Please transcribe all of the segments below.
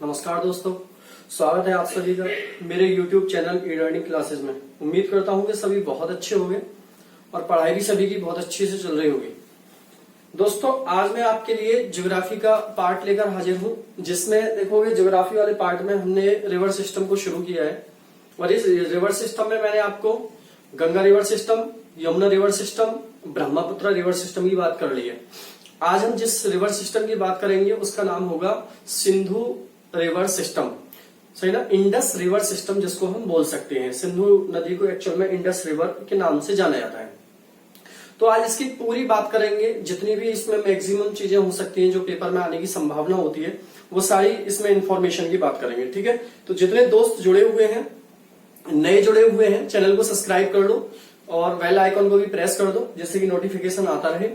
नमस्कार दोस्तों, स्वागत है आप सभी का मेरे YouTube channel e learning classes में। उम्मीद करता हूं कि सभी बहुत अच्छे होंगे और पढ़ाई भी सभी की बहुत अच्छी से चल रही होगी। दोस्तों, आज मैं आपके लिए ज्योग्राफी का पार्ट लेकर हाजिर हूं, जिसमें देखोगे ज्योग्राफी वाले पार्ट में हमने रिवर सिस्टम को शुरू किया है और इस रिवर सिस्टम में मैंने आपको Ganga river system, Yamuna river system, Brahmaputra river system की बात कर ली है। आज हम जिस रिवर सिस्टम की बात करेंगे उसका नाम होगा सिंधु रिवर सिस्टम। सही ना, इंडस रिवर सिस्टम जिसको हम बोल सकते हैं। सिंधु नदी को एक्चुअल में इंडस रिवर के नाम से जाना जाता है। तो आज इसकी पूरी बात करेंगे, जितनी भी इसमें मैक्सिमम चीजें हो सकती हैं जो पेपर में आने की संभावना होती है, वो सारी इसमें इंफॉर्मेशन की बात करेंगे। ठीक है, तो जितने दोस्त जुड़े हुए हैं, नए जुड़े हुए हैं, चैनल को सब्सक्राइब कर लो और बेल आइकन को भी प्रेस कर दो, जिससे कि नोटिफिकेशन आता रहे।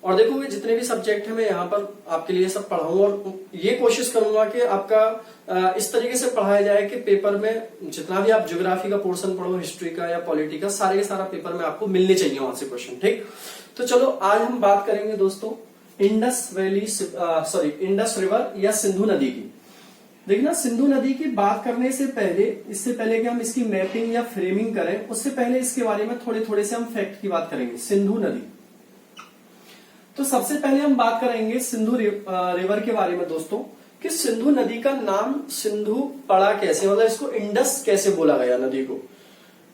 और देखोगे जितने भी सब्जेक्ट है मैं यहाँ पर आपके लिए सब पढ़ाऊंगा और ये कोशिश करूंगा कि आपका इस तरीके से पढ़ाया जाए कि पेपर में जितना भी आप ज्योग्राफी का पोर्शन पढ़ो, हिस्ट्री का या पॉलिटी का, सारे के सारा पेपर में आपको मिलने चाहिए वहां से क्वेश्चन। ठीक, तो चलो आज हम बात करेंगे दोस्तों इंडस वैली इंडस रिवर या सिंधु नदी की। देखना, सिंधु नदी की बात करने से पहले, इससे पहले कि हम इसकी मैपिंग या फ्रेमिंग करें, उससे पहले इसके बारे में थोड़े से हम फैक्ट की बात करेंगे। सिंधु नदी, तो सबसे पहले हम बात करेंगे सिंधु रिवर के बारे में दोस्तों, कि सिंधु नदी का नाम सिंधु पड़ा कैसे, मतलब इसको इंडस कैसे बोला गया नदी को।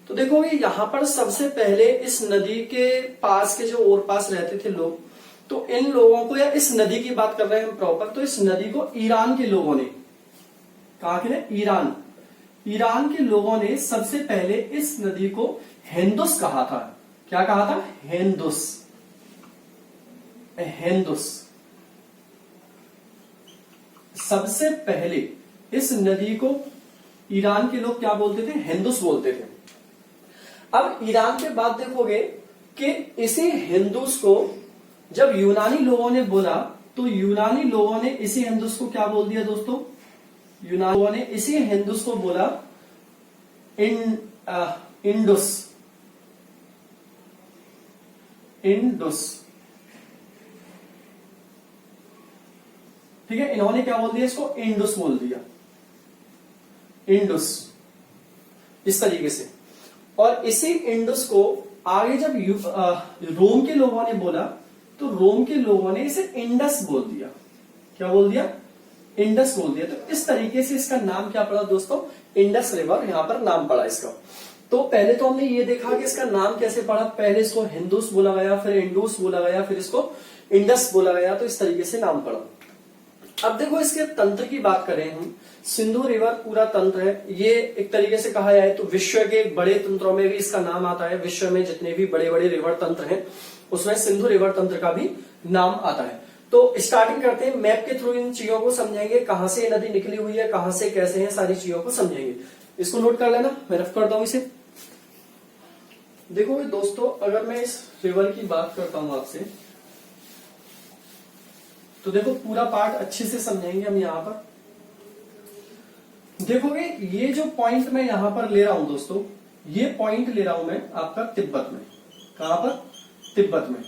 तो देखोगे यहाँ पर सबसे पहले इस नदी के पास के जो और पास रहते थे लोग, तो इन लोगों को, या इस नदी की बात कर रहे हैं हम प्रॉपर, तो इस नदी को ईरान के लोगों ने, कहा कि ईरान के लोगों ने सबसे पहले इस नदी को हिंदुस कहा था। क्या कहा था? हिंदुस। सबसे पहले इस नदी को ईरान के लोग क्या बोलते थे? हिंदुस बोलते थे। अब ईरान के बाद देखोगे कि इसी हिंदुस को जब यूनानी लोगों ने बोला, तो यूनानी लोगों ने इसी हिंदुस को क्या बोल दिया दोस्तों? यूनानी लोगों ने इसी हिंदुस को बोला इंडुस। ठीक है, इन्होंने क्या बोल दिया? इसको इंडुस बोल दिया, इंडुस, इस तरीके से। और इसी इंडुस को आगे जब रोम के लोगों ने बोला, तो रोम के लोगों ने इसे इंडस बोल दिया। क्या बोल दिया? इंडस बोल दिया। तो इस तरीके से इसका नाम क्या पड़ा दोस्तों? इंडस रिवर यहां पर नाम पड़ा इसका। तो पहले तो हमने ये देखा कि इसका नाम कैसे पड़ा। पहले इसको हिंदुस बोला गया, फिर इंडुस बोला गया, फिर इसको इंडस बोला गया, तो इस तरीके से नाम पड़ा। अब देखो इसके तंत्र की बात करें हम, सिंधु रिवर पूरा तंत्र है। ये एक तरीके से कहा जाए तो विश्व के बड़े तंत्रों में भी इसका नाम आता है। विश्व में जितने भी बड़े बड़े रिवर तंत्र हैं उसमें सिंधु रिवर तंत्र का भी नाम आता है। तो स्टार्टिंग करते हैं, मैप के थ्रू इन चीजों को समझेंगे, कहां से नदी निकली हुई है, कहां से कैसे है, सारी चीजों को समझेंगे। इसको नोट कर लेना, मैं रफ करता हूं इसे। देखो दोस्तों, अगर मैं इस रिवर की बात करता हूं आपसे, तो देखो पूरा पार्ट अच्छे से समझेंगे हम। यहां पर देखोगे ये जो पॉइंट मैं यहां पर ले रहा हूं दोस्तों, ये पॉइंट ले रहा हूं मैं आपका तिब्बत में। कहां पर? तिब्बत में।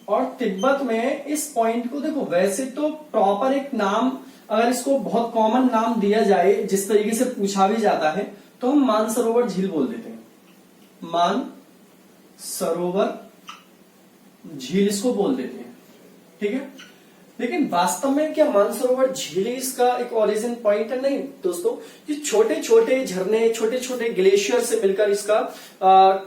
और तिब्बत में इस पॉइंट को देखो, वैसे तो प्रॉपर एक नाम, अगर इसको बहुत कॉमन नाम दिया जाए, जिस तरीके से पूछा भी जाता है, तो हम मानसरोवर झील बोल देते हैं। मानसरोवर झील इसको बोल देते हैं। ठीक है, लेकिन वास्तव में क्या मानसरोवर झील इसका एक ओरिजिन पॉइंट है? नहीं दोस्तों, ये छोटे छोटे झरने, छोटे छोटे ग्लेशियर से मिलकर इसका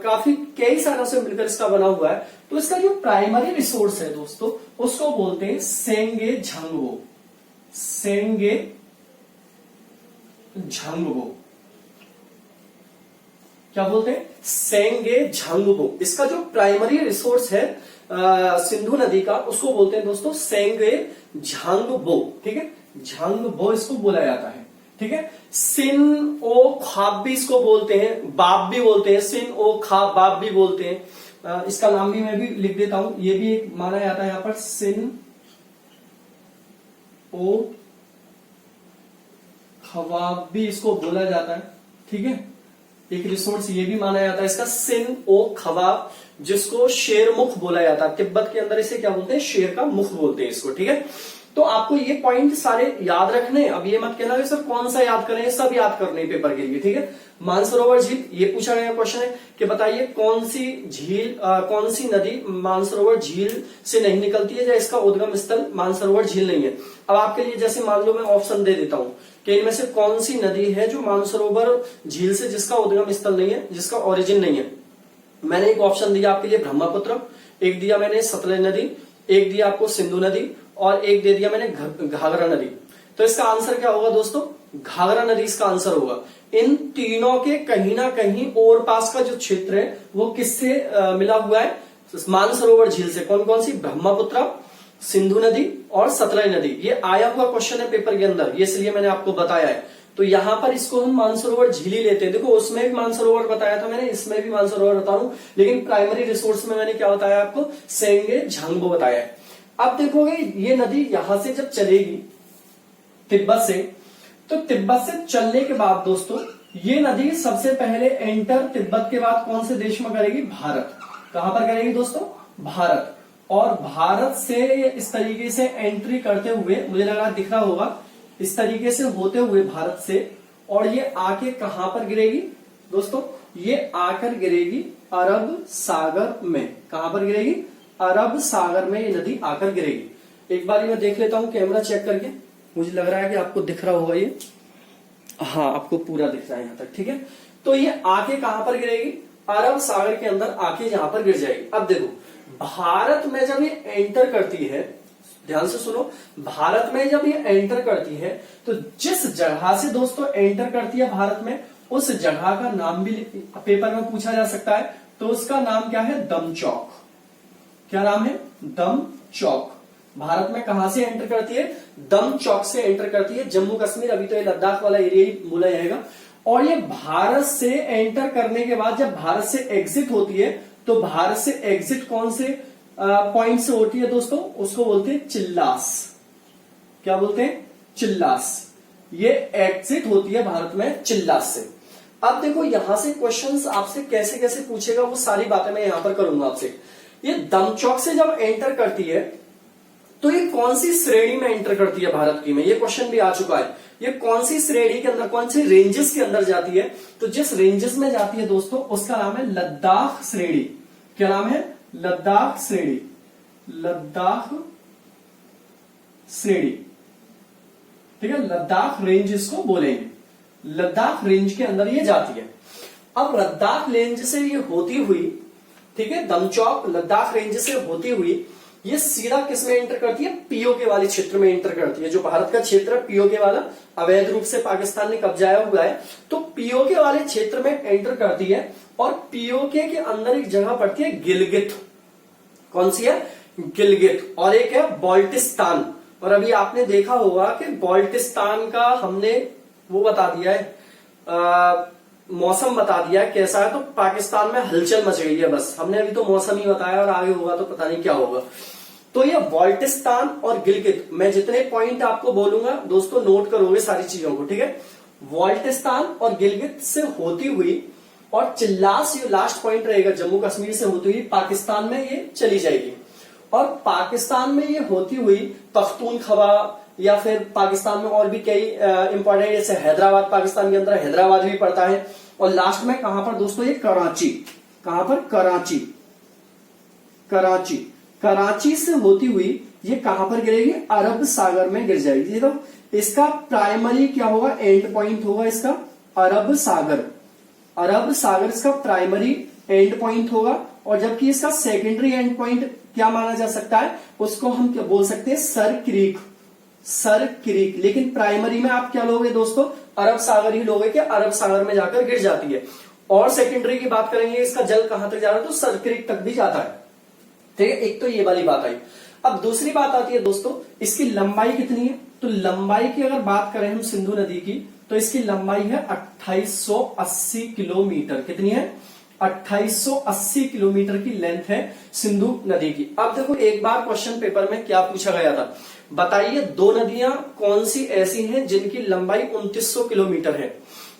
काफी कई सालों से मिलकर इसका बना हुआ है। तो इसका जो प्राइमरी रिसोर्स है दोस्तों, उसको बोलते हैं सेंगे झांगबो। सेंगे झांगबो। क्या बोलते हैं? सेंगे झांगबो। इसका जो प्राइमरी रिसोर्स है सिंधु नदी का, उसको बोलते हैं दोस्तों सेंगे झांगबो। ठीक है, झांगबो इसको बोला जाता है। ठीक है, सिन ओ खाब भी इसको बोलते हैं, बाब भी बोलते हैं, सिन ओ खाब बाब भी बोलते हैं। इसका नाम भी मैं भी लिख देता हूं, ये भी एक माना जाता है यहां पर, सिन ओ खवाब भी इसको बोला जाता है। ठीक है, एक रिसोर्स ये भी माना जाता है इसका, सिन ओ खवाब, जिसको शेर मुख बोला जाता है। तिब्बत के अंदर इसे क्या बोलते हैं? शेर का मुख बोलते हैं इसको। ठीक है, तो आपको ये पॉइंट सारे याद रखने, अब ये मत कहना सर कौन सा याद करें, सब याद करने पेपर के लिए, ठीक है। मानसरोवर झील, ये पूछा गया क्वेश्चन है कि बताइए कौन सी झील, कौन सी नदी मानसरोवर झील से नहीं निकलती है या इसका उद्गम स्थल मानसरोवर झील नहीं है। अब आपके लिए जैसे मान लो मैं ऑप्शन दे देता हूं कि इनमें से कौन सी नदी है जो मानसरोवर झील से जिसका उद्गम स्थल नहीं है, जिसका ओरिजिन नहीं है। मैंने एक ऑप्शन दिया आपके लिए ब्रह्मपुत्र, एक दिया मैंने सतलज नदी, एक दिया आपको सिंधु नदी, और एक दे दिया मैंने घाघरा नदी। तो इसका आंसर क्या होगा दोस्तों, घाघरा नदी इसका आंसर होगा। इन तीनों के कहीं ना कहीं और पास का जो क्षेत्र है वो किससे मिला हुआ है, मानसरोवर झील से। कौन कौन सी, ब्रह्मपुत्र, सिंधु नदी और सतलज नदी। ये आया हुआ क्वेश्चन है पेपर के अंदर, ये इसलिए मैंने आपको बताया है। तो यहां पर इसको हम मानसरोवर झील ही लेते हैं। देखो उसमें भी मानसरोवर बताया था मैंने, इसमें भी मानसरोवर बता रहा हूं, लेकिन प्राइमरी रिसोर्स में मैंने क्या बताया आपको, सेंगे झांगबो बताया है। अब देखोगे ये नदी यहां से जब चलेगी तिब्बत से, तो तिब्बत से चलने के बाद दोस्तों ये नदी सबसे पहले एंटर तिब्बत के बाद कौन से देश में करेगी, भारत। कहां पर करेगी दोस्तों, भारत। और भारत से इस तरीके से एंट्री करते हुए, मुझे लग रहा दिख रहा होगा, इस तरीके से होते हुए भारत से, और ये आके कहां पर गिरेगी दोस्तों, ये आकर गिरेगी अरब सागर में। कहां पर गिरेगी, अरब सागर में ये नदी आकर गिरेगी। एक बार मैं देख लेता हूं कैमरा चेक करके, मुझे लग रहा है कि आपको दिख रहा होगा ये, हाँ आपको पूरा दिख रहा है यहां तक, ठीक है। तो ये आके कहां पर गिरेगी, अरब सागर के अंदर आके यहां पर गिर जाएगी। अब देखो भारत में जब ये एंटर करती है, ध्यान से सुनो, भारत में जब ये एंटर करती है तो जिस जगह से दोस्तों एंटर करती है भारत में, उस जगह का नाम भी पेपर में पूछा जा सकता है। तो उसका नाम क्या है, दम चौक। क्या नाम है, दम चौक। भारत में कहां से एंटर करती है, दम चौक से एंटर करती है। जम्मू कश्मीर, अभी तो ये लद्दाख वाला एरिया ही बोला जाएगा। और ये भारत से एंटर करने के बाद जब भारत से एग्जिट होती है, तो भारत से एग्जिट कौन से पॉइंट से होती है दोस्तों, उसको बोलते हैं चिल्लास। क्या बोलते हैं, चिल्लास। ये एग्जिट होती है भारत में चिल्लास से। अब देखो यहां से क्वेश्चंस आपसे कैसे कैसे पूछेगा, वो सारी बातें मैं यहां पर करूंगा आपसे। ये दम चौक से जब एंटर करती है तो ये कौन सी श्रेणी में एंटर करती है भारत की में, ये क्वेश्चन भी आ चुका है। ये कौन सी श्रेणी के अंदर, कौन सी रेंजेस के अंदर जाती है, तो जिस रेंजेस में जाती है दोस्तों उसका नाम है लद्दाख श्रेणी। क्या नाम है, लद्दाख श्रेणी। लद्दाख श्रेणी, ठीक है, लद्दाख रेंज इसको बोलेंगे। लद्दाख रेंज के अंदर ये जाती है। अब लद्दाख रेंज से ये होती हुई, ठीक है, दमचौक लद्दाख रेंज से होती हुई ये सीधा किस में एंटर करती है, पीओके वाले क्षेत्र में एंटर करती है। जो भारत का क्षेत्र है पीओके वाला, अवैध रूप से पाकिस्तान ने कब्जाया हुआ है, तो पीओके वाले क्षेत्र में एंटर करती है। और पीओके के अंदर एक जगह पड़ती है गिलगित। कौन सी है, गिलगित। और एक है बाल्टिस्तान। और अभी आपने देखा होगा कि बाल्टिस्तान का हमने वो बता दिया है, मौसम बता दिया है कैसा है, तो पाकिस्तान में हलचल मच गई है। बस हमने अभी तो मौसम ही बताया, और आगे होगा तो पता नहीं क्या होगा। तो ये बाल्टिस्तान और गिलगित, मैं जितने पॉइंट आपको बोलूंगा दोस्तों नोट करोगे सारी चीजों को, ठीक है। बाल्टिस्तान और गिलगित से होती हुई, और चिल्लास ये लास्ट पॉइंट रहेगा, जम्मू कश्मीर से होती हुई पाकिस्तान में ये चली जाएगी। और पाकिस्तान में ये होती हुई पख्तूनख्वा, या फिर पाकिस्तान में और भी कई इंपॉर्टेंट, जैसे हैदराबाद, पाकिस्तान के अंदर हैदराबाद भी पड़ता है। और लास्ट में कहां पर दोस्तों, ये कराची। कहां पर, कराची। कराची, कराची से होती हुई ये कहां पर गिरेगी, अरब सागर में गिर जाएगी। तो इसका प्राइमरी क्या होगा, एंड पॉइंट होगा इसका अरब सागर। अरब सागर इसका प्राइमरी एंड पॉइंट होगा। और जबकि इसका सेकेंडरी एंड पॉइंट क्या माना जा सकता है, उसको हम क्या बोल सकते हैं, सर क्रीक। Sir creek. लेकिन प्राइमरी में आप क्या लोगे दोस्तों, अरब सागर ही लोगे कि अरब सागर में जाकर गिर जाती है। और सेकेंडरी की बात करेंगे, इसका जल कहां तक जा रहा है, तो सर क्रीक तक भी जाता है, ठीक है। एक तो ये वाली बात आई। अब दूसरी बात आती है दोस्तों, इसकी लंबाई कितनी है। तो लंबाई की अगर बात करें हम सिंधु नदी की, तो इसकी लंबाई है 2880 किलोमीटर। कितनी है, 2880 किलोमीटर की लेंथ है सिंधु नदी की। अब देखो एक बार क्वेश्चन पेपर में क्या पूछा गया था, बताइए दो नदियां कौन सी ऐसी हैं जिनकी लंबाई 2900 किलोमीटर है।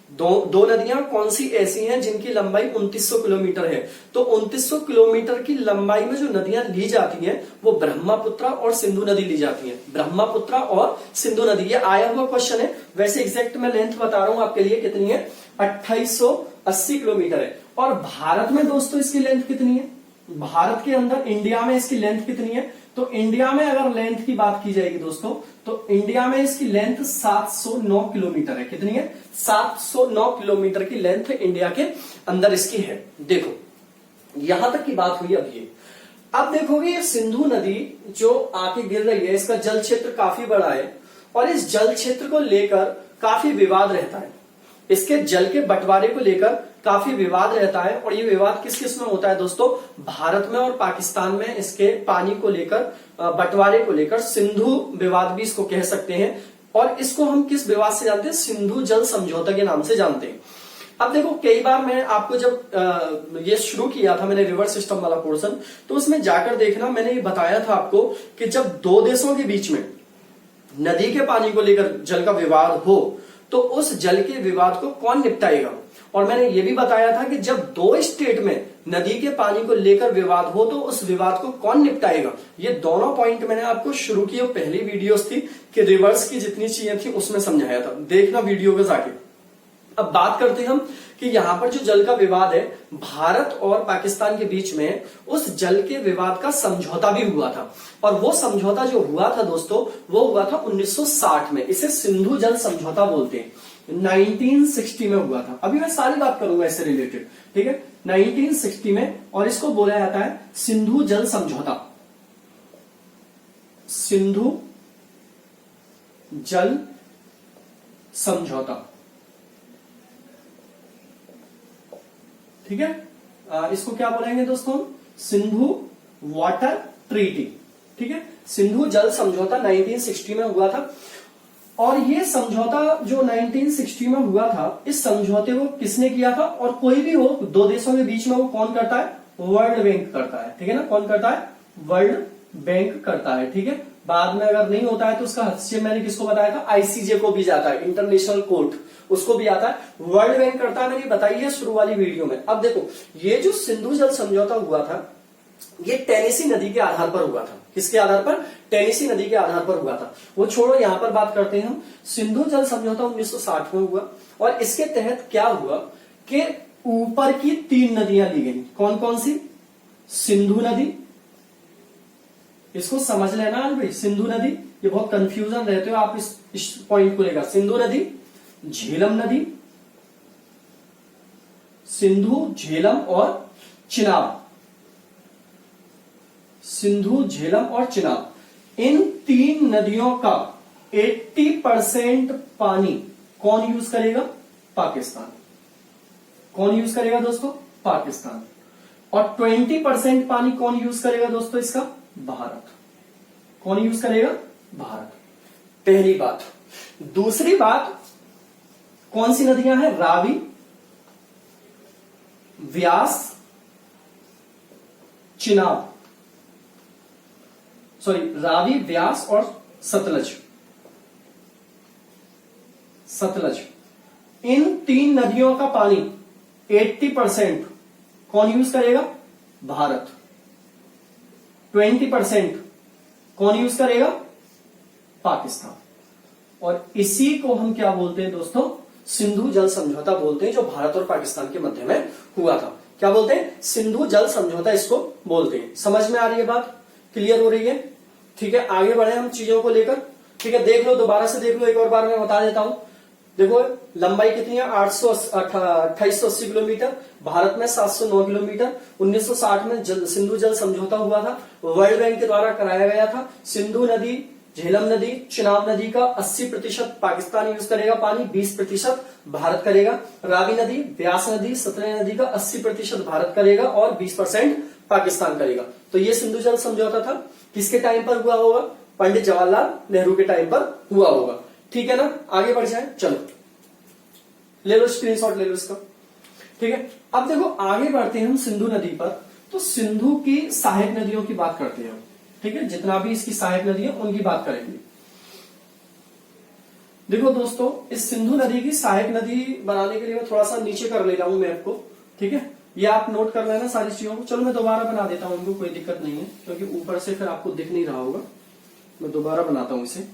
दो नदियां कौन सी ऐसी हैं जिनकी लंबाई 2900 किलोमीटर है? तो 2900 किलोमीटर की लंबाई में जो नदियां ली जाती हैं वो ब्रह्मपुत्र और सिंधु नदी ली जाती हैं। ब्रह्मपुत्र और सिंधु नदी, ये आया हुआ क्वेश्चन है। वैसे एग्जैक्ट मैं लेंथ बता रहा हूं आपके लिए, कितनी है? 2880 किलोमीटर है। और भारत में दोस्तों इसकी लेंथ कितनी है? भारत के अंदर, इंडिया में इसकी लेंथ कितनी है? तो इंडिया में अगर लेंथ की बात की जाएगी दोस्तों, तो इंडिया में इसकी लेंथ 709 किलोमीटर है। कितनी है? 709 किलोमीटर की लेंथ इंडिया के अंदर इसकी है। देखो यहां तक की बात हुई। अब देखोगे ये सिंधु नदी जो आके गिर रही है, इसका जल क्षेत्र काफी बड़ा है और इस जल क्षेत्र को लेकर काफी विवाद रहता है। इसके जल के बंटवारे को लेकर काफी विवाद रहता है। और ये विवाद किस किस में होता है दोस्तों? भारत में और पाकिस्तान में इसके पानी को लेकर, बंटवारे को लेकर सिंधु विवाद भी इसको कह सकते हैं। और इसको हम किस विवाद से जानते हैं? सिंधु जल समझौता के नाम से जानते हैं। अब देखो कई बार मैं आपको जब ये शुरू किया था मैंने रिवर सिस्टम वाला पोर्शन, तो उसमें जाकर देखना, मैंने ये बताया था आपको कि जब दो देशों के बीच में नदी के पानी को लेकर जल का विवाद हो तो उस जल के विवाद को कौन निपटाएगा। और मैंने ये भी बताया था कि जब दो स्टेट में नदी के पानी को लेकर विवाद हो तो उस विवाद को कौन निपटाएगा। ये दोनों पॉइंट मैंने आपको शुरू की पहली वीडियोस थी कि रिवर्स की जितनी चीजें थी उसमें समझाया था, देखना वीडियो को जाके। अब बात करते हैं हम कि यहां पर जो जल का विवाद है भारत और पाकिस्तान के बीच में, उस जल के विवाद का समझौता भी हुआ था। और वो समझौता जो हुआ था दोस्तों, वो हुआ था 1960 में। इसे सिंधु जल समझौता बोलते हैं। 1960 में हुआ था। अभी मैं सारी बात करूंगा इससे रिलेटेड, ठीक है? 1960 में, और इसको बोला जाता है सिंधु जल समझौता। सिंधु जल समझौता, ठीक है? इसको क्या बोलेंगे दोस्तों? सिंधु वाटर ट्रीटी, ठीक है? सिंधु जल समझौता 1960 में हुआ था। और ये समझौता जो 1960 में हुआ था, इस समझौते को किसने किया था? और कोई भी हो दो देशों के बीच में, वो कौन करता है? वर्ल्ड बैंक करता है, ठीक है ना? कौन करता है? वर्ल्ड बैंक करता है, ठीक है? बाद में अगर नहीं होता है तो उसका हस्तक्षेप मैंने किसको बताया था? आईसीजे को भी जाता है, इंटरनेशनल कोर्ट, उसको भी आता है। वर्ल्ड बैंक करता है, मैंने बताई है शुरू वाली वीडियो में। अब देखो ये जो सिंधु जल समझौता हुआ था, ये टेनेसी नदी के आधार पर हुआ था। किसके आधार पर? टेनेसी नदी के आधार पर हुआ था। वो छोड़ो, यहां पर बात करते हैं हम। सिंधु जल समझौता 1960 में हुआ और इसके तहत क्या हुआ कि ऊपर की 3 नदियां ली गई। कौन कौन सी? सिंधु नदी, इसको समझ लेना भाई, सिंधु नदी, ये बहुत कंफ्यूजन रहते हो आप इस पॉइंट को लेकर। सिंधु नदी, झेलम नदी, सिंधु, झेलम और चिनाब। सिंधु, झेलम और चिनाब, इन 3 नदियों का 80% पानी कौन यूज करेगा? पाकिस्तान। कौन यूज करेगा दोस्तों? पाकिस्तान। और 20% पानी कौन यूज करेगा दोस्तों इसका? भारत। कौन यूज करेगा? भारत। पहली बात। दूसरी बात, कौन सी नदियां हैं? रावी, व्यास, चिनाब, सॉरी, रावी, व्यास और सतलज। सतलज, इन 3 नदियों का पानी 80% कौन यूज करेगा? भारत। 20% कौन यूज करेगा? पाकिस्तान। और इसी को हम क्या बोलते हैं दोस्तों? सिंधु जल समझौता बोलते हैं, जो भारत और पाकिस्तान के मध्य में हुआ था। क्या बोलते हैं? सिंधु जल समझौता इसको बोलते हैं। समझ में आ रही है बात? क्लियर हो रही है? ठीक है, आगे बढ़े हम चीजों को लेकर। ठीक है, देख लो, दोबारा से देख लो, एक और बार मैं बता देता हूं। देखो लंबाई कितनी है? 2880 किलोमीटर। भारत में 709 किलोमीटर। 1960 में सिंधु जल समझौता हुआ था, वर्ल्ड बैंक के द्वारा कराया गया था। सिंधु नदी, झेलम नदी, चिनाब नदी का 80% पाकिस्तान यूज करेगा पानी, 20% भारत करेगा। रावी नदी, व्यास नदी, सतलज नदी का 80% भारत करेगा और 20% पाकिस्तान करेगा। तो ये सिंधु जल समझौता था। किसके टाइम पर हुआ होगा? पंडित जवाहरलाल नेहरू के टाइम पर हुआ होगा। ठीक है ना? आगे बढ़ जाए, चलो ले लो, स्क्रीनशॉट ले लो इसका। ठीक है, अब देखो आगे बढ़ते हैं हम सिंधु नदी पर। तो सिंधु की सहायक नदियों की बात करते हैं। ठीक है, जितना भी इसकी सहायक नदी है उनकी बात करेंगे। देखो दोस्तों, इस सिंधु नदी की सहायक नदी बनाने के लिए मैं थोड़ा सा नीचे कर ले रहा हूं मैप को, ठीक है। ये आप नोट कर लेना सारी चीजों को। चलो मैं दोबारा बना देता हूं इनको, कोई दिक्कत नहीं है, क्योंकि ऊपर से फिर आपको दिख नहीं रहा होगा। मैं दोबारा बनाता हूं इसे।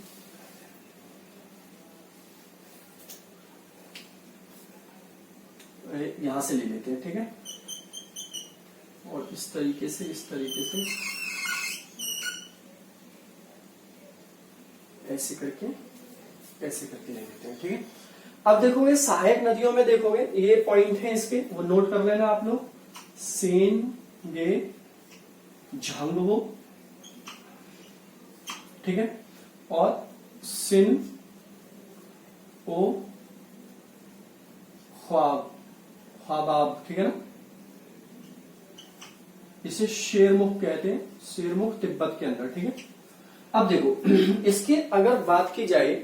यहां से ले लेते हैं, ठीक है। और इस तरीके से ऐसे करके ले लेते हैं, ठीक है। अब देखोगे सहायक नदियों में, देखोगे ये पॉइंट है इसके, वो नोट कर लेना आप लोग। सेन गे झांगवो, ठीक है, और सिन ओ ख्वाबाब, ठीक है ना। इसे शेरमुख कहते हैं, शेरमुख तिब्बत के अंदर, ठीक है। अब देखो इसकी अगर बात की जाए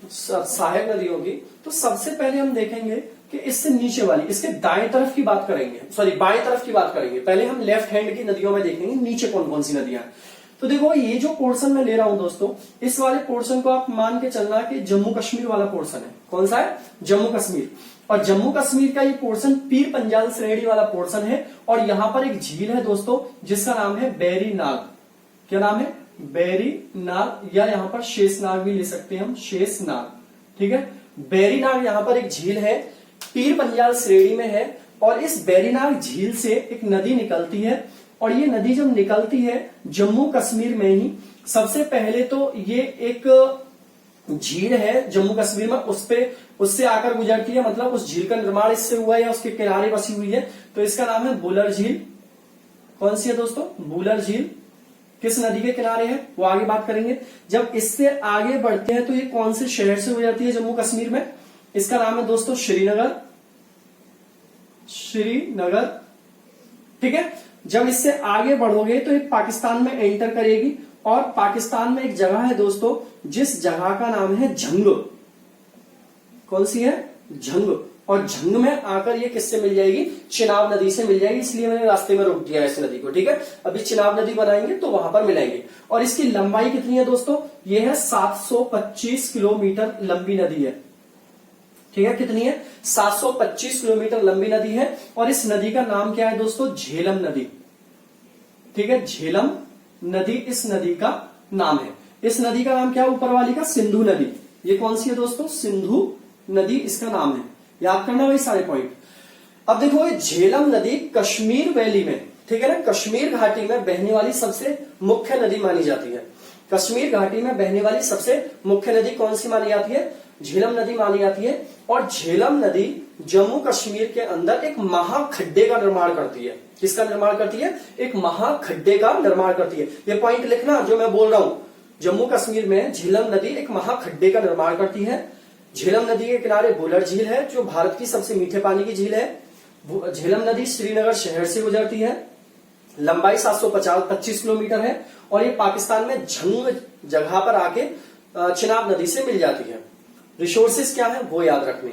सहायक नदियों की, तो सबसे पहले हम देखेंगे कि इससे नीचे वाली, इसके दाएं तरफ की बात करेंगे, सॉरी बाएं तरफ की बात करेंगे। पहले हम लेफ्ट हैंड की नदियों में देखेंगे नीचे कौन कौन सी नदियां हैं। तो देखो ये जो पोर्शन मैं ले रहा हूं दोस्तों, इस वाले पोर्शन को आप मान के चलना कि जम्मू कश्मीर वाला पोर्शन है। कौन सा है? जम्मू कश्मीर। और जम्मू कश्मीर का ये पोर्शन पीर पंजाल श्रेणी वाला पोर्शन है। और यहां पर एक झील है दोस्तों, जिसका नाम है बैरी नाग। क्या नाम है? बैरी नाग, या यहां पर शेषनाग भी ले सकते हैं हम, शेषनाग, ठीक है। बैरी नाग यहां पर एक झील है, पीर पंजाल श्रेणी में है। और इस बैरीनाग झील से एक नदी निकलती है, और ये नदी जब निकलती है जम्मू कश्मीर में ही, सबसे पहले तो ये एक झील है जम्मू कश्मीर में, उससे आकर गुजरती है, मतलब उस झील का निर्माण इससे हुआ है या उसके किनारे बसी हुई है, तो इसका नाम है बुलर झील। कौन सी है दोस्तों? बुलर झील। किस नदी के किनारे है वो आगे बात करेंगे। जब इससे आगे बढ़ते हैं तो ये कौन से शहर से गुजरती है जम्मू कश्मीर में? इसका नाम है दोस्तों श्रीनगर, ठीक है। जब इससे आगे बढ़ोगे तो ये पाकिस्तान में एंटर करेगी, और पाकिस्तान में एक जगह है दोस्तों, जिस जगह का नाम है झंग। कौन सी है? झंग। और झंग में आकर ये किससे मिल जाएगी? चिनाब नदी से मिल जाएगी, इसलिए मैंने रास्ते में रोक दिया है इस नदी को, ठीक है। अभी चिनाब नदी बनाएंगे तो वहां पर मिलाएंगे। और इसकी लंबाई कितनी है दोस्तों? ये है 725 किलोमीटर लंबी नदी है, ठीक है। कितनी है? 725 किलोमीटर लंबी नदी है। और इस नदी का नाम क्या है दोस्तों? झेलम नदी, ठीक है। झेलम नदी इस नदी का नाम है। इस नदी का नाम क्या है ऊपर वाली का? सिंधु नदी। ये कौन सी है दोस्तों? सिंधु नदी इसका नाम है। याद करना भाई सारे पॉइंट। अब देखो ये झेलम नदी कश्मीर वैली में, ठीक है ना, कश्मीर घाटी में बहने वाली सबसे मुख्य नदी मानी जाती है। कश्मीर घाटी में बहने वाली सबसे मुख्य नदी कौन सी मानी जाती है? झेलम नदी मानी जाती है। और झेलम नदी जम्मू कश्मीर के अंदर एक महाखड्डे का निर्माण करती है। किसका निर्माण करती है? एक महाखड्डे का निर्माण करती है। ये पॉइंट लिखना जो मैं बोल रहा हूं, जम्मू कश्मीर में झेलम नदी एक महाखड्डे का निर्माण करती है। झेलम नदी के किनारे बुलर झील है, जो भारत की सबसे मीठे पानी की झील है। झेलम नदी श्रीनगर शहर से गुजरती है, लंबाई 725 किलोमीटर है। और ये पाकिस्तान में झंग जगह पर आके चिनाब नदी से मिल जाती है। रिसोर्सेस क्या है वो याद रखने,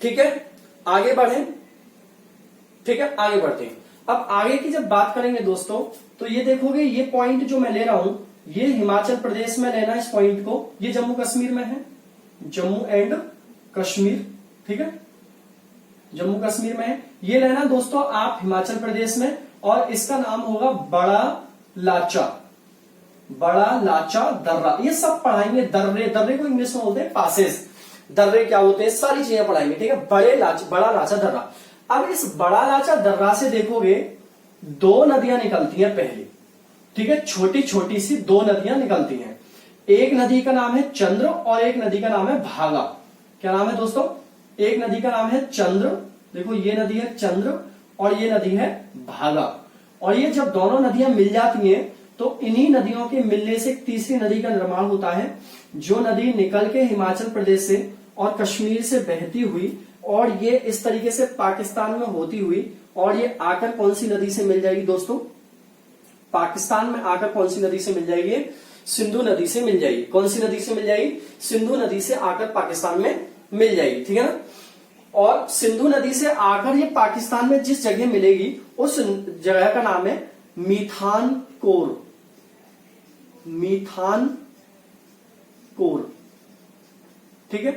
ठीक है। आगे बढ़े, ठीक है, आगे बढ़ते हैं। अब आगे की जब बात करेंगे दोस्तों, तो ये देखोगे ये पॉइंट जो मैं ले रहा हूं, ये हिमाचल प्रदेश में लेना इस पॉइंट को। ये जम्मू कश्मीर में है, जम्मू एंड कश्मीर, ठीक है, जम्मू कश्मीर में है। ये लेना दोस्तों आप हिमाचल प्रदेश में, और इसका नाम होगा बड़ा लाचा दर्रा। ये सब पढ़ाएंगे। दर्रे को इंग्लिश में बोलते हैं पासेस। दर्रे क्या होते हैं सारी चीजें पढ़ाएंगे, ठीक है। बड़ा लाचा दर्रा। अब इस बड़ा लाचा दर्रा से देखोगे दो नदियां निकलती हैं पहली, ठीक है, छोटी छोटी सी दो नदियां निकलती हैं। एक नदी का नाम है चंद्र और एक नदी का नाम है भागा। क्या नाम है दोस्तों? एक नदी का नाम है चंद्र, देखो ये नदी है चंद्र और ये नदी है भागा। और ये जब दोनों नदियां मिल जाती हैं तो इन्हीं नदियों के मिलने से एक तीसरी नदी का निर्माण होता है, जो नदी निकल के हिमाचल प्रदेश से और कश्मीर से बहती हुई और ये इस तरीके से पाकिस्तान में होती हुई, और ये आकर कौन सी नदी से मिल जाएगी दोस्तों? पाकिस्तान में आकर कौन सी नदी से मिल जाएगी? सिंधु नदी से मिल जाएगी। कौन सी नदी से मिल जाएगी? सिंधु नदी से आकर पाकिस्तान में मिल जाएगी, ठीक है ना। और सिंधु नदी से आकर ये पाकिस्तान में जिस जगह मिलेगी उस जगह का नाम है मीथानकोर। ठीक है,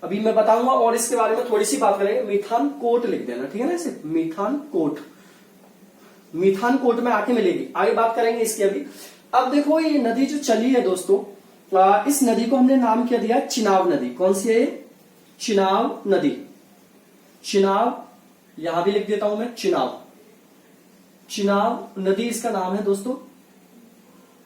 अभी मैं बताऊंगा और इसके बारे में थोड़ी सी बात करेंगे। मिथानकोट लिख देना, ठीक है ना, इसे मिथानकोट, मिथानकोट में आके मिलेगी, आगे बात करेंगे इसकी अभी। अब देखो ये नदी जो चली है दोस्तों, इस नदी को हमने नाम क्या दिया, चिनाब नदी। कौन सी है ये, चिनाब नदी। चिनाब, यहां भी लिख देता हूं मैं चिनाब, चिनाब नदी इसका नाम है दोस्तों।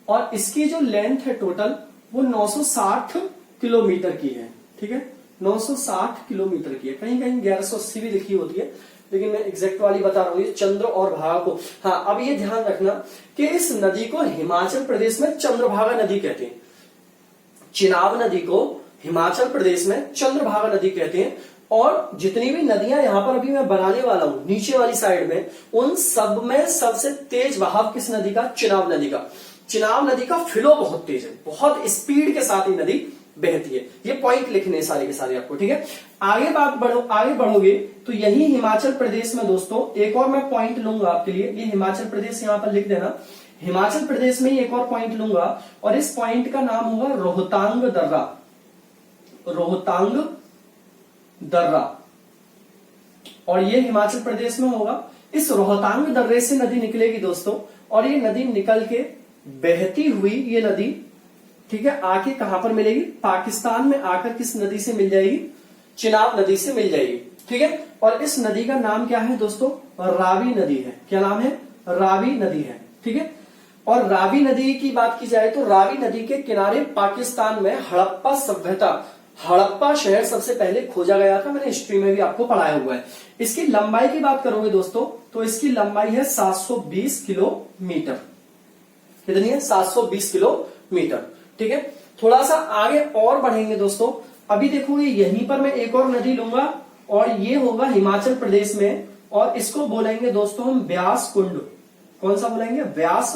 और इसकी जो लेंथ है टोटल वो 960 किलोमीटर की है, ठीक है, 960 किलोमीटर की है। कहीं कहीं 1180 भी लिखी होती है, लेकिन मैं एग्जैक्ट वाली बता रहा हूं, ये चंद्र और भागा को। हाँ, अब ये ध्यान रखना कि इस नदी को हिमाचल प्रदेश में चंद्रभागा नदी कहते हैं। चिनाब नदी को हिमाचल प्रदेश में चंद्रभागा नदी कहते हैं। और जितनी भी नदियां यहां पर अभी मैं बनाने वाला हूं नीचे वाली साइड में, उन सब में सबसे तेज बहाव किस नदी का, चिनाब नदी का। चिनाब नदी का फ्लो बहुत तेज है, बहुत स्पीड के साथ ये नदी बहती है। ये पॉइंट लिखने सारे के सारे आपको, ठीक है। आगे बढ़ोगे तो यही हिमाचल प्रदेश में दोस्तों एक और मैं पॉइंट लूंगा आपके लिए, ये हिमाचल प्रदेश यहां पर लिख देना। हिमाचल प्रदेश में एक और पॉइंट लूंगा और इस पॉइंट का नाम होगा रोहतांग दर्रा, रोहतांग दर्रा। और ये हिमाचल प्रदेश में होगा। इस रोहतांग दर्रे से नदी निकलेगी दोस्तों, और ये नदी निकल के बहती हुई ये नदी, ठीक है, आके कहां पर मिलेगी, पाकिस्तान में आकर किस नदी से मिल जाएगी, चिनाब नदी से मिल जाएगी, ठीक है। और इस नदी का नाम क्या है दोस्तों, रावी नदी है। क्या नाम है, रावी नदी है, ठीक है। और रावी नदी की बात की जाए तो रावी नदी के किनारे पाकिस्तान में हड़प्पा सभ्यता, हड़प्पा शहर सबसे पहले खोजा गया था। मैंने हिस्ट्री में भी आपको पढ़ाया हुआ है। इसकी लंबाई की बात करोगे दोस्तों तो इसकी लंबाई है 720 किलोमीटर। कितनी है, 720 किलोमीटर, ठीक है। थोड़ा सा आगे और बढ़ेंगे दोस्तों। अभी देखोगे यहीं पर मैं एक और नदी लूंगा और ये होगा हिमाचल प्रदेश में, और इसको बोलेंगे दोस्तों हम व्यास कुंड। कौन सा बोलेंगे, व्यास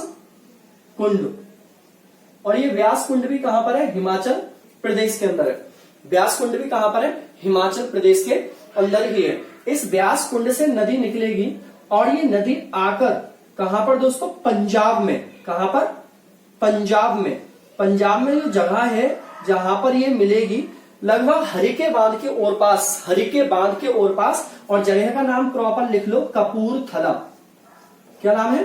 कुंड। और ये व्यास कुंड भी कहां पर है, हिमाचल प्रदेश के अंदर है। व्यास कुंड भी कहां पर है, हिमाचल प्रदेश के अंदर ही है। इस व्यास कुंड से नदी निकलेगी और ये नदी आकर कहां पर दोस्तों, पंजाब में। कहां पर, पंजाब में। पंजाब में जो जगह है जहां पर ये मिलेगी, लगभग हरिके बांध के ओर पास, हरिके बांध के ओर पास। और जगह का नाम प्रॉपर लिख लो, कपूरथला। क्या नाम है,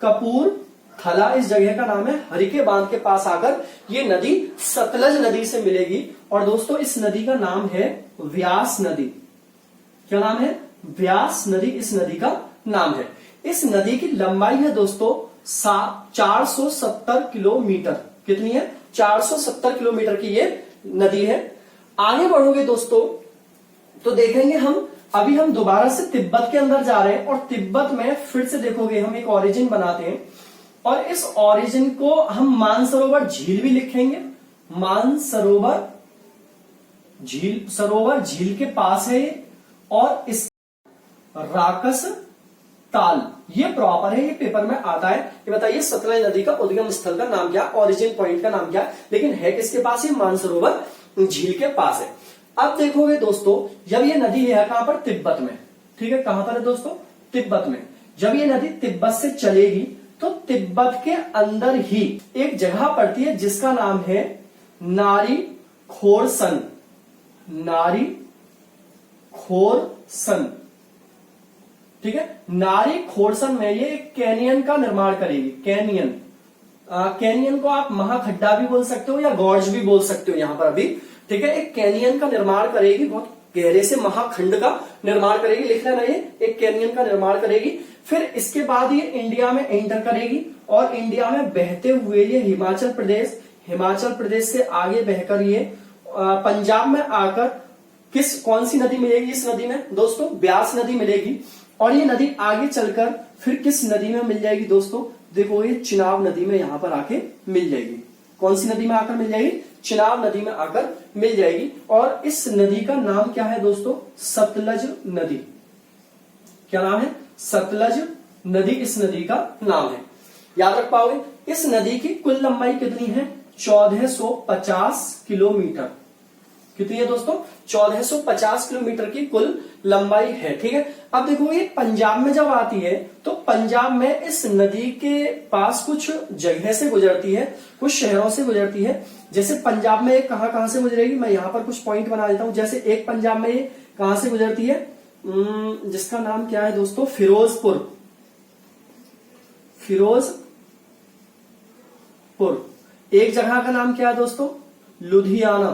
कपूरथला इस जगह का नाम है। हरिके बांध के पास आकर ये नदी सतलज नदी से मिलेगी। और दोस्तों इस नदी का नाम है व्यास नदी। क्या नाम है, व्यास नदी इस नदी का नाम है। इस नदी की लंबाई है दोस्तों 470 किलोमीटर। कितनी है, 470 किलोमीटर की ये नदी है। आगे बढ़ोगे दोस्तों तो देखेंगे हम, अभी हम दोबारा से तिब्बत के अंदर जा रहे हैं और तिब्बत में फिर से देखोगे हम एक ओरिजिन बनाते हैं और इस ओरिजिन को हम मानसरोवर झील भी लिखेंगे। मानसरोवर झील, सरोवर झील के पास है ये। और इस राकस ताल, ये प्रॉपर है, ये पेपर में आता है। ये बताइए सतलज नदी का उद्गम स्थल का नाम क्या, ओरिजिन पॉइंट का नाम क्या, लेकिन है किसके पास, ये मानसरोवर झील के पास है। अब देखोगे दोस्तों जब ये नदी है कहां पर, तिब्बत में, ठीक है। कहां पर है दोस्तों, तिब्बत में। जब ये नदी तिब्बत से चलेगी तो तिब्बत के अंदर ही एक जगह पड़ती है जिसका नाम है नारी खोरसन। नारी खोरसन, ठीक है। नारी खोरसन में ये एक कैनियन का निर्माण करेगी। कैनियन, कैनियन को आप महाखड्डा भी बोल सकते हो या गॉर्ज भी बोल सकते हो यहां पर अभी, ठीक है। एक कैनियन का निर्माण करेगी, बहुत गहरे से महाखंड का निर्माण करेगी, लिख लेना ये, एक कैनियन का निर्माण करेगी। फिर इसके बाद ये इंडिया में एंटर करेगी और इंडिया में बहते हुए ये हिमाचल प्रदेश से आगे बहकर ये पंजाब में आकर कौन सी नदी मिलेगी इस नदी में दोस्तों, व्यास नदी मिलेगी। और ये नदी आगे चलकर फिर किस नदी में मिल जाएगी दोस्तों, देखो ये चिनाब नदी में यहां पर आके मिल जाएगी। कौन सी नदी में आकर मिल जाएगी, चिनाब नदी में आकर मिल जाएगी। और इस नदी का नाम क्या है दोस्तों, सतलज नदी। क्या नाम है, सतलज नदी इस नदी का नाम है। याद रख पाओगे। इस नदी की कुल लंबाई कितनी है, 1450 किलोमीटर। कितनी है दोस्तों, 1450 किलोमीटर की कुल लंबाई है। ठीक है, अब देखो ये पंजाब में जब आती है तो पंजाब में इस नदी के पास कुछ जगह से गुजरती है, कुछ शहरों से गुजरती है। जैसे पंजाब में कहां कहां से गुजरेगी, मैं यहां पर कुछ पॉइंट बना देता हूं। जैसे एक पंजाब में ये कहां से गुजरती है, जिसका नाम क्या है दोस्तों, फिरोजपुर। एक जगह का नाम क्या है दोस्तों, लुधियाना।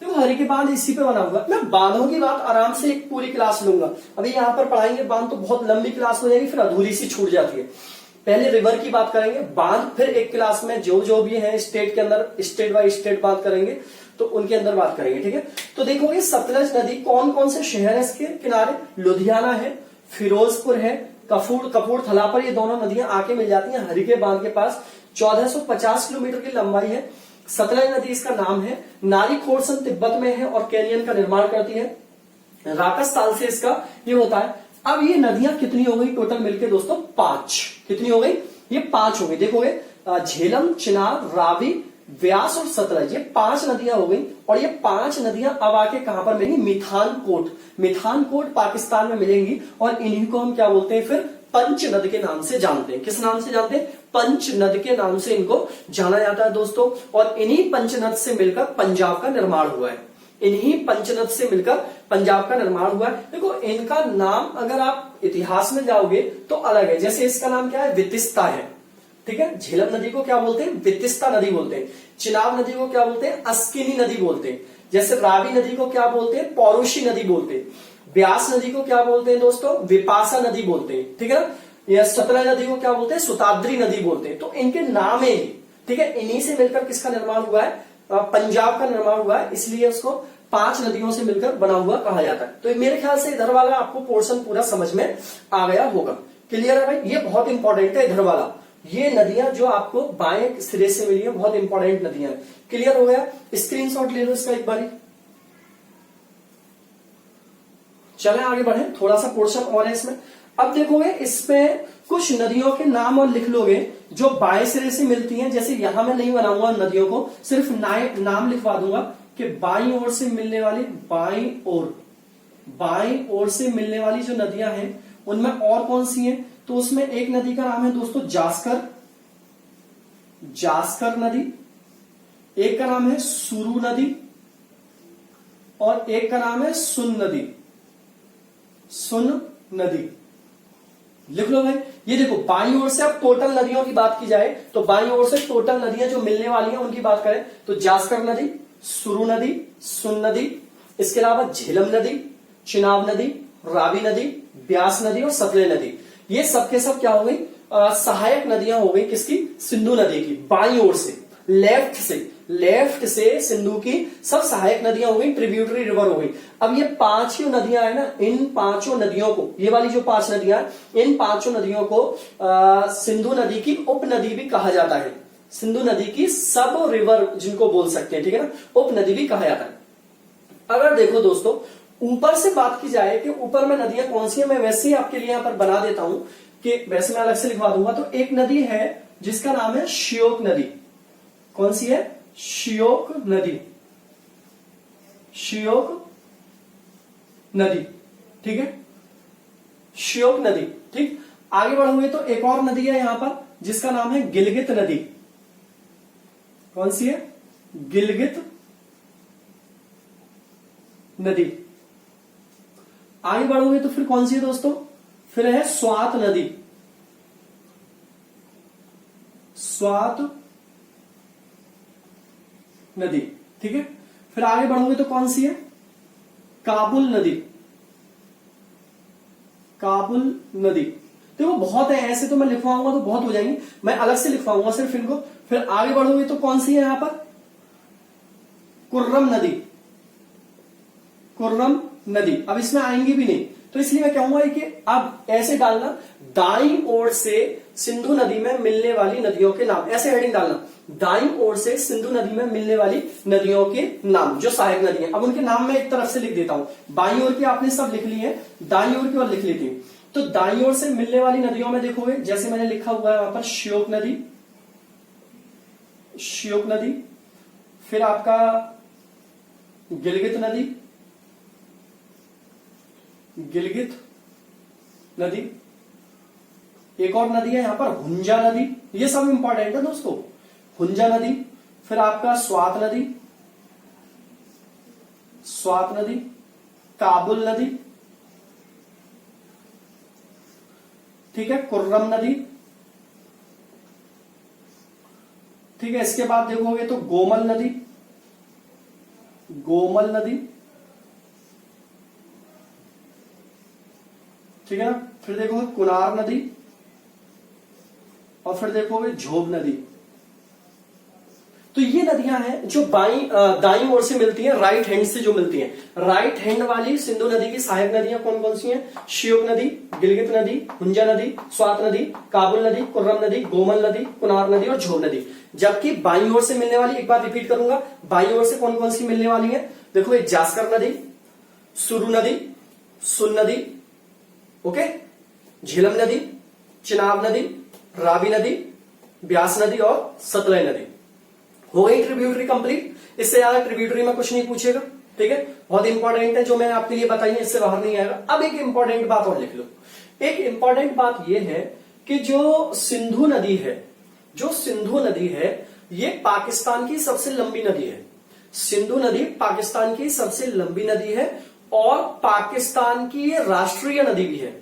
देखो हरि के बांध इसी पे बना हुआ। मैं बांधों की बात आराम से एक पूरी क्लास लूंगा, अभी यहां पर पढ़ाएंगे बांध तो बहुत लंबी क्लास हो जाएगी, फिर अधूरी सी छूट जाती है। पहले रिवर की बात करेंगे, बांध फिर एक क्लास में जो भी है स्टेट के अंदर स्टेट बाय स्टेट बात करेंगे तो उनके अंदर बात करेंगे। ठीक है, तो देखोगे सतलज नदी कौन कौन से शहर है इसके किनारे, लुधियाना है, फिरोजपुर है, कपूरथला पर ये दोनों नदियां आके मिल जाती हैं हरि के बांध के पास। 1450 किलोमीटर की लंबाई है। सतलज नदी इसका नाम है। नारी खोरसन तिब्बत में है और कैनियन का निर्माण करती है। राकस ताल से इसका ये होता है। अब ये नदियां कितनी हो गई टोटल मिलके दोस्तों, 5। कितनी हो गई, ये 5 हो गई। देखोगे झेलम, चिनाब, रावी, व्यास और सतलज, ये 5 नदियां हो गई। और ये 5 नदियां अब आके कहां पर मिलेंगी, मिठानकोट पाकिस्तान में मिलेंगी। और इन्हीं को हम क्या बोलते हैं, फिर पंच नद के नाम से जानते हैं। किस नाम से जानते हैं, पंच नद के नाम से इनको जाना जाता है दोस्तों। और इन्हीं पंचनद से मिलकर पंजाब का निर्माण हुआ है। इन्हीं पंचनद से मिलकर पंजाब का निर्माण हुआ है। देखो इनका नाम अगर आप इतिहास में जाओगे तो अलग है। जैसे इसका नाम क्या है, वितिस्ता है। ठीक है, झेलम नदी को क्या बोलते हैं, वितिस्ता नदी बोलते हैं। चिनाब नदी को क्या बोलते हैं, अस्किनी नदी बोलते हैं। जैसे रावी नदी को क्या बोलते हैं, पौरुषी नदी बोलते हैं। ब्यास नदी को क्या बोलते हैं दोस्तों, विपासा नदी बोलते हैं। ठीक है ना, या सतलज नदी को क्या बोलते हैं, सुताद्री नदी बोलते हैं। तो इनके नाम है, ठीक है, इन्हीं से मिलकर किसका निर्माण हुआ है, पंजाब का निर्माण हुआ है। इसलिए उसको 5 नदियों से मिलकर बना हुआ कहा जाता है। तो मेरे ख्याल से इधर वाला आपको पोर्शन पूरा समझ में आ गया होगा। क्लियर है भाई, ये बहुत इंपॉर्टेंट है इधर वाला। ये नदियां जो आपको बाएं सिरे से मिली है बहुत इंपॉर्टेंट नदियां हैं। क्लियर हो गया, स्क्रीनशॉट ले लो इसका एक बारी। चलें आगे बढ़े, थोड़ा सा पोर्शन और है इसमें। अब देखोगे इसमें कुछ नदियों के नाम और लिख लोगे जो बाएं सिरे से मिलती हैं। जैसे यहां मैं नहीं बनाऊंगा नदियों को, सिर्फ नाम लिखवा दूंगा कि बाईं ओर से मिलने वाली, बाईं ओर से मिलने वाली जो नदियां हैं उनमें और कौन सी हैं। तो उसमें एक नदी का नाम है दोस्तों जास्कर नदी, एक का नाम है सुरू नदी और एक का नाम है सुन नदी। लिख लो भाई। ये देखो बाईं ओर से अब टोटल नदियों की बात की जाए तो बाईं ओर से टोटल नदियां जो मिलने वाली हैं उनकी बात करें तो जास्कर नदी, सुरू नदी, सुन नदी, इसके अलावा झेलम नदी, चिनाब नदी, रावी नदी, ब्यास नदी और सतलज नदी। ये सबके सब क्या हो गई, सहायक नदियां हो गई किसकी, सिंधु नदी की। बाईं ओर से लेफ्ट से सिंधु की सब सहायक नदियां हो गई, ट्रिब्यूटरी रिवर हो गई। अब ये 5 ही नदियां है ना, इन 5 नदियों को, ये वाली जो 5 नदियां, इन 5 नदियों को सिंधु नदी की उपनदी भी कहा जाता है। सिंधु नदी की सब रिवर जिनको बोल सकते हैं, ठीक है ना, उपनदी भी कहा जाता है। अगर देखो दोस्तों ऊपर से बात की जाए कि ऊपर में नदियां कौन सी है, मैं वैसे ही आपके लिए यहां पर बना देता हूं कि वैसे मैं अलग से लिखवा दूंगा। तो एक नदी है जिसका नाम है श्योक नदी। कौन सी है, श्योक नदी, ठीक है, श्योक नदी। ठीक, आगे बढ़ोगे तो एक और नदी है यहां पर जिसका नाम है गिलगित नदी। कौन सी है, गिलगित नदी। आगे बढ़ोगे तो फिर कौन सी है दोस्तों, फिर है स्वात नदी, ठीक है। फिर आगे बढ़ोगे तो कौन सी है, काबुल नदी। देखो बहुत है, ऐसे तो मैं लिखवाऊंगा तो बहुत हो जाएंगी, मैं अलग से लिखवाऊंगा सिर्फ इनको। फिर आगे बढ़ोगे तो कौन सी है यहां पर, कुर्रम नदी। अब इसमें आएंगी भी नहीं तो इसलिए मैं कहूंगा कि अब ऐसे डालना, दाईं ओर से सिंधु नदी में मिलने वाली नदियों के नाम, ऐसे हेडिंग डालना, दाईं ओर से सिंधु नदी में मिलने वाली नदियों के नाम जो सहायक नदी हैं। अब उनके नाम मैं एक तरफ से लिख देता हूं, बाईं ओर की आपने सब लिख ली है, दाईं ओर की और लिख लेती हूं। तो दाईं ओर से मिलने वाली नदियों में देखोगे जैसे मैंने लिखा हुआ है वहां पर श्योक नदी, फिर आपका गिलगित नदी, गिलगित नदी। एक और नदी है यहां पर हुंजा नदी, ये सब इंपॉर्टेंट है दोस्तों। हुंजा नदी, फिर आपका स्वात नदी, स्वात नदी, काबुल नदी, ठीक है, कुर्रम नदी, ठीक है। इसके बाद देखोगे तो गोमल नदी, गोमल नदी, ठीक है ना। फिर देखोगे कुनार नदी, और फिर देखोगे झोब नदी। तो ये नदियां हैं जो दाईं ओर से मिलती हैं, राइट हैंड से जो मिलती हैं। राइट हैंड वाली सिंधु नदी की सहायक नदियां कौन कौन सी हैं? श्योक नदी, गिलगित नदी, हुंजा नदी, स्वात नदी, काबुल नदी, कुर्रम नदी, गोमल नदी, कुनार नदी और झोब नदी। जबकि बाईं ओर से मिलने वाली, एक बार रिपीट करूंगा, बाईं ओर से कौन कौन सी मिलने वाली है? देखो, ये जास्कर नदी, सुरु नदी, सुन नदी, ओके, झेलम नदी, चिनाब नदी, रावी नदी, ब्यास नदी और सतलज नदी। हो गई ट्रिब्यूटरी कंप्लीट। इससे ज्यादा ट्रिब्यूटरी में कुछ नहीं पूछेगा, ठीक है। बहुत इंपॉर्टेंट है जो मैंने आपके लिए बताई है, इससे बाहर नहीं आएगा। अब एक इंपॉर्टेंट बात और लिख लो। एक इंपॉर्टेंट बात यह है कि जो सिंधु नदी है, जो सिंधु नदी है, ये पाकिस्तान की सबसे लंबी नदी है। सिंधु नदी पाकिस्तान की सबसे लंबी नदी है और पाकिस्तान की ये राष्ट्रीय नदी भी है।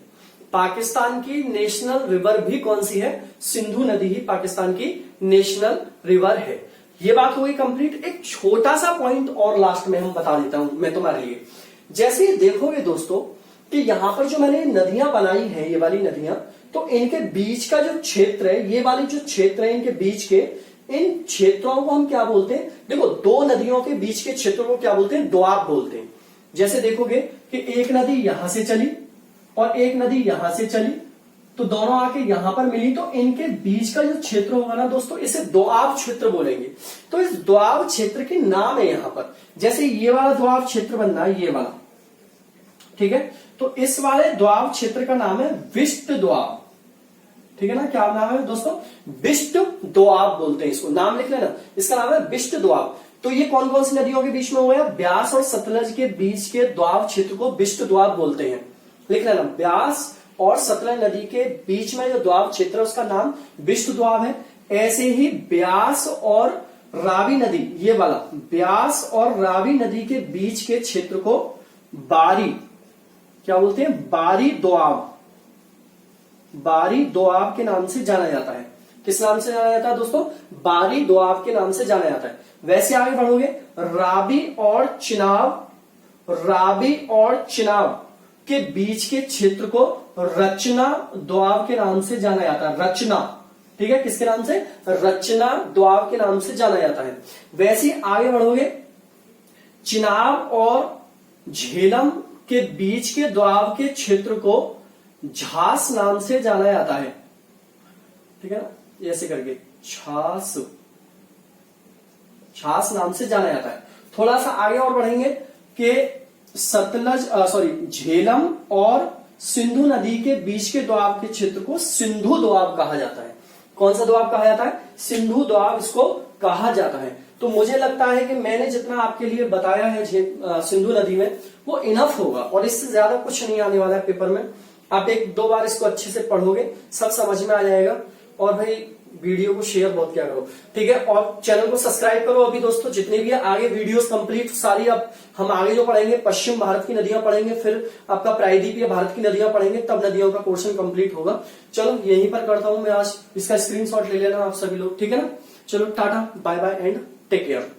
पाकिस्तान की नेशनल रिवर भी कौन सी है? सिंधु नदी ही पाकिस्तान की नेशनल रिवर है। ये बात हो गई कंप्लीट। एक छोटा सा पॉइंट और लास्ट में हम बता देता हूं मैं तुम्हारे लिए। जैसे देखोगे दोस्तों कि यहां पर जो मैंने नदियां बनाई हैं, ये वाली नदियां, तो इनके बीच का जो क्षेत्र है, ये वाली जो क्षेत्र है इनके बीच के, इन क्षेत्रों को हम क्या बोलते हैं? देखो, दो नदियों के बीच के क्षेत्रों को क्या बोलते हैं? दोआब बोलते हैं। जैसे देखोगे कि एक नदी यहां से चली और एक नदी यहां से चली, तो दोनों आके यहां पर मिली, तो इनके बीच का जो क्षेत्र होगा ना दोस्तों, इसे दोआब क्षेत्र बोलेंगे। तो इस दोआब क्षेत्र के नाम है यहां पर। जैसे ये वाला दोआब क्षेत्र बन रहा है, ये वाला, ठीक है, तो इस वाले दोआब क्षेत्र का नाम है विष्ट दोआब, ठीक है ना। क्या नाम है दोस्तों? विष्ट दोआब बोलते हैं इसको। नाम लिख लेना, इसका नाम है विष्ट दोआब। तो ये कौन कौन सी नदियों के बीच में हो गया? ब्यास और सतलज के बीच के दोआब क्षेत्र को विष्ट दोआब बोलते हैं। लिख लेना, ब्यास और सतलज नदी के बीच में जो दोआब क्षेत्र है उसका नाम विष्ट दोआब है। ऐसे ही ब्यास और रावी नदी, ये वाला ब्यास और रावी नदी के बीच के क्षेत्र को बारी, क्या बोलते हैं? बारी दोआब, बारी दोआब के नाम से जाना जाता है। किस नाम से जाना जाता है दोस्तों? बारी दोआब के नाम से जाना जाता है। वैसे आगे बढ़ोगे, रावी और चिनाब, रावी और चिनाब के बीच के क्षेत्र को रचना दोआब के नाम से जाना जाता है। रचना, ठीक है, किसके नाम से? रचना दोआब के नाम से जाना जाता है। वैसे आगे बढ़ोगे, चिनाब और झेलम के बीच के दोआब के क्षेत्र को झांस नाम से जाना जाता है, ठीक है ना, ऐसे करके झांस, झांस नाम से जाना जाता है। थोड़ा सा आगे और बढ़ेंगे कि झेलम और सिंधु नदी के बीच के दोआब के क्षेत्र को सिंधु दोआब कहा जाता है। कौन सा दोआब कहा जाता है? सिंधु दोआब इसको कहा जाता है। तो मुझे लगता है कि मैंने जितना आपके लिए बताया है सिंधु नदी में, वो इनफ होगा और इससे ज्यादा कुछ नहीं आने वाला है पेपर में। आप एक दो बार इसको अच्छे से पढ़ोगे, सब समझ में आ जाएगा। और भाई वीडियो को शेयर बहुत क्या करो, ठीक है, और चैनल को सब्सक्राइब करो। अभी दोस्तों जितने भी आगे वीडियोस कंप्लीट सारी, अब हम आगे जो पढ़ेंगे पश्चिम भारत की नदियां पढ़ेंगे, फिर आपका प्रायद्वीपीय भारत की नदियां पढ़ेंगे, तब नदियों का पोर्शन कंप्लीट होगा। चलो यहीं पर करता हूं मैं आज, इसका स्क्रीनशॉट ले लेना आप सभी लोग, ठीक है ना। चलो tata, bye bye and take care.